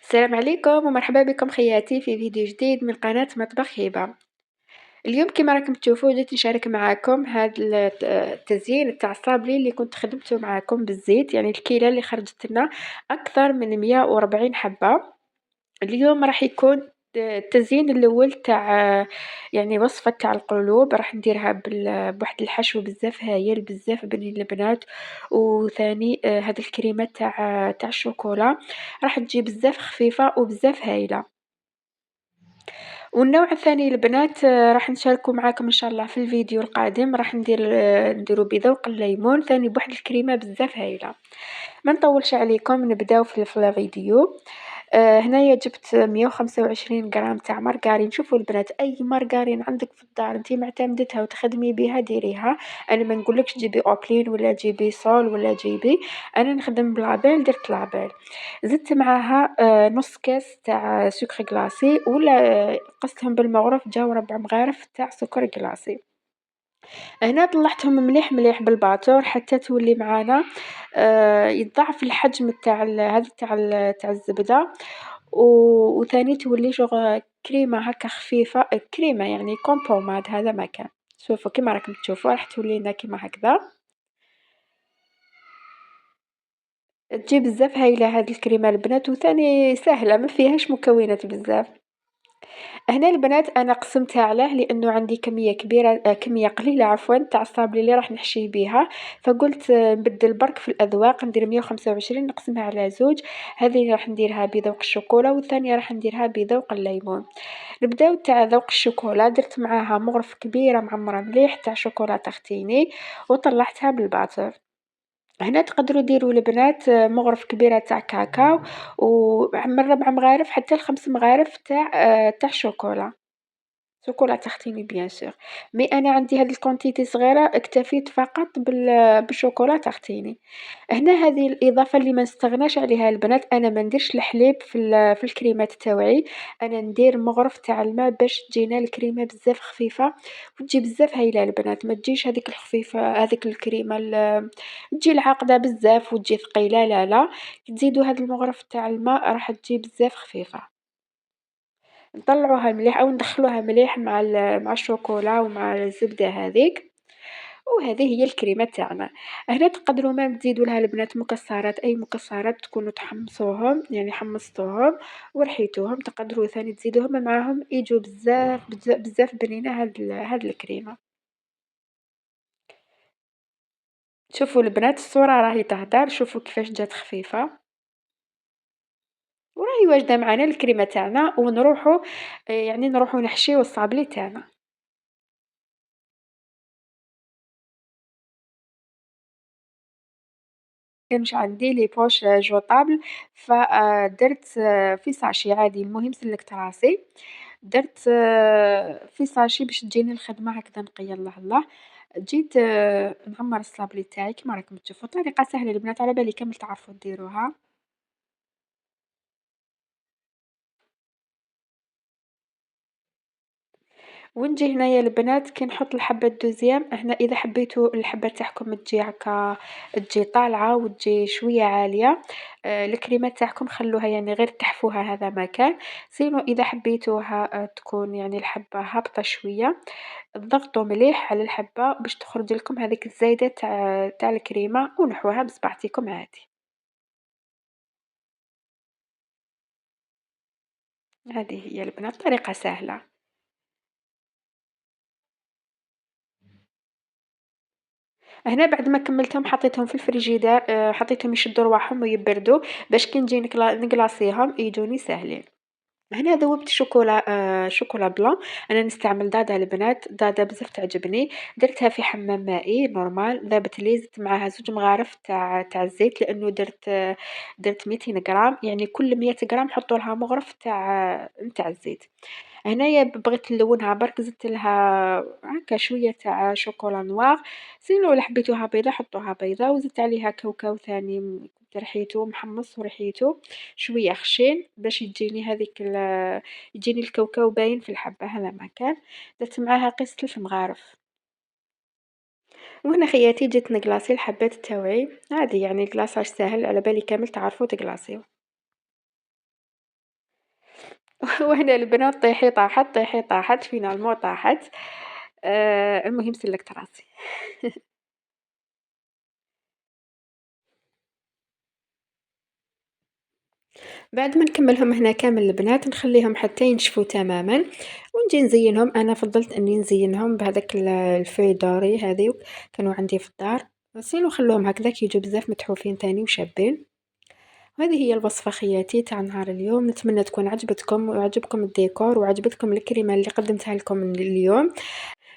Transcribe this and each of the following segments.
السلام عليكم ومرحبا بكم خياتي في فيديو جديد من قناة مطبخ هبة. اليوم كما راكم تشوفوا جيت نشارك معاكم هاد التزيين تاع الصابلي اللي كنت خدمته معاكم بالزيت، يعني الكيلة اللي خرجت لنا أكثر من 140 حبة. اليوم راح يكون التزيين الأول تاع يعني وصفة تاع القلوب، راح نديرها بواحد الحشو بزاف هايل بزاف بنين البنات. وثاني هاد الكريمة تاع الشوكولا راح تجي بزاف خفيفة وبزاف هايلة. والنوع الثاني البنات راح نشاركه معاكم إن شاء الله في الفيديو القادم، راح نديرو بذوق الليمون ثاني بواحد الكريمة بزاف هايلة. ما نطولش عليكم نبداو في الفيديو. هنايا جبت 125 غرام تاع مارغرين. شوفوا البنات أي مارغرين عندك في الدار انتي معتمدتها وتخدمي بها ديريها، أنا ما نقولكش جيبي أوبلين ولا جيبي صول ولا جيبي، أنا نخدم بالعبال درت العبال. زدت معاها نص كاس تاع سكر كلاصي ولا قستهم بالمغرف جاو 4 مغارف تاع سكر كلاصي. هنا طلعتهم مليح مليح بالباطور حتى تولي معانا يتضاعف الحجم تاع هذا تاع الزبدة. وثاني تولي شغل كريمة هكا خفيفة، كريمة يعني كومبوماد هذا ما كان. شوفوا كيما راكم تشوفوا راح تولي لنا كيما هكذا. تجي بزاف هايلة هذه الكريمة البنات، وثاني سهلة ما فيهاش مكونات بزاف. هنا البنات أنا قسمتها علاه لأنه عندي كمية كبيرة كمية قليلة عفوا تاع الصابلي اللي راح نحشيه بيها، فقلت نبدل برك في الأذواق ندير 125 نقسمها على زوج. هذه راح نديرها بذوق الشوكولا والثانية راح نديرها بذوق الليمون. نبداو تاع ذوق الشوكولا، درت معاها مغرف كبيرة معمرة مليح تاع شوكولا تختيني وطلعتها بالباتر. هنا تقدروا ديروا البنات مغرف كبيرة تاع كاكاو ومن 4 مغارف حتى ل5 مغارف تاع شوكولا. شوكولا تختيني بيان سور، مي أنا عندي هاد الكونتيتي صغيرة اكتفيت فقط بالشوكولا تختيني. هنا هذه الإضافة اللي ما نستغناش عليها البنات، أنا ما نديرش الحليب في الكريمات تاوعي، أنا ندير مغرف تاع الماء باش تجينا الكريمة بزاف خفيفة وتجي بزاف هايلة البنات، ما تجيش هذيك الخفيفة هذيك الكريمة تجي العاقدة بزاف وتجي ثقيلة لا لا، تزيدوا هاد المغرف تاع الماء راح تجي بزاف خفيفة. نطلّعوها مليح أو ندخلوها مليح مع الشوكولا ومع الزبدة هاذيك، وهذه هي الكريمة تاعنا. هنا تقدروا مام تزيدوا لها البنات مكسرات، أي مكسرات تكونوا تحمصوهم يعني حمصتوهم ورحيتوهم تقدروا ثاني تزيدوهم معاهم يجوا بزاف بنينة هاد الكريمة. شوفوا البنات الصورة راهي تهدر، شوفوا كيفاش جات خفيفة، وراهي واجدة معانا الكريمة تاعنا ونروحوا يعني نروحوا نحشيو الصابلي تاعنا. كانش عندي لي بوش جوطابل درت في ساشي عادي المهم سلكت راسي، درت في ساشي باش تجيني الخدمة هكذا نقية الله الله. جيت نعمر الصابلي تاعي كيما راكم تشوفوا طريقة سهلة البنات على بالي كامل تعرفوا ديروها. ونجي هنايا البنات كي نحط الحبة الدوزيام هنا إذا حبيتو الحبة تاعكم تجي هكا تجي طالعة وتجي شوية عالية، الكريمة تاعكم خلوها يعني غير تحفوها هذا ما كان، سينو إذا حبيتوها تكون يعني الحبة هابطة شوية اضغطوا مليح على الحبة باش تخرج لكم هذيك الزايدة تاع الكريمة ونحوها بصبعتكم عادي. هذه هي البنات طريقة سهلة. هنا بعد ما كملتهم حطيتهم في الفريجيدار حطيتهم يشدوا رواحهم ويبردوا باش كي نجي نقلاصيهم يجوني ساهلين. هنا ذوبت شوكولا شوكولا بلان، أنا نستعمل دادا البنات دادا بزاف تعجبني، درتها في حمام مائي نورمال ذابت لي زدت معاها 2 مغارف تاع الزيت لأنه درت 200 غرام يعني كل 100 غرام حطوا لها مغرف تاع الزيت. هنايا بغيت نلونها برك زدت لها هاكا شوية تاع شوكولا نوار، سينو إلا حبيتوها بيضا حطوها بيضا، وزدت عليها كاوكاو ثاني كنت رحيتو محمص ورحيتو شوية خشين باش يجيني يجيني الكاوكاو باين في الحبة هذا ما كان، درت معاها قيس 3 مغارف. وهنا خياتي جيت نقلاصي الحبات تاوعي عادي يعني كلاصاج ساهل على بالي كامل تعرفوا تقلاصيو. وهنا البنات طيحي طاحت، طيحي طاحت، فينالمون طاحت. المهم سلّكت راسي. بعد ما نكمّلهم هنا كامل البنات نخلّيهم حتى ينشفوا تمامًا، ونجي نزيّنهم. أنا فضّلت إني نزيّنهم بهذاك الfeuille dorée هاذيك كانوا عندي في الدار، sinon خلّوهم هكذاك يجوا بزاف متحوفين تاني وشابين. وهذه هي الوصفة خياتي تاع نهار اليوم، نتمنى تكون عجبتكم وعجبكم الديكور وعجبتكم الكريمة اللي قدمتها لكم اليوم.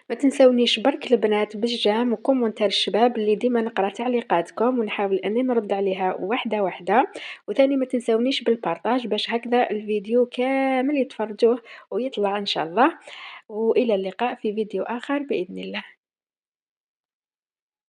ما تنسونيش برك البنات بالجيم وكومونتير الشباب اللي ديما نقرا تعليقاتكم ونحاول اني نرد عليها واحده واحده. وثاني ما تنسونيش بالبارطاج باش هكذا الفيديو كامل يتفرجوه ويطلع ان شاء الله. والى اللقاء في فيديو اخر باذن الله.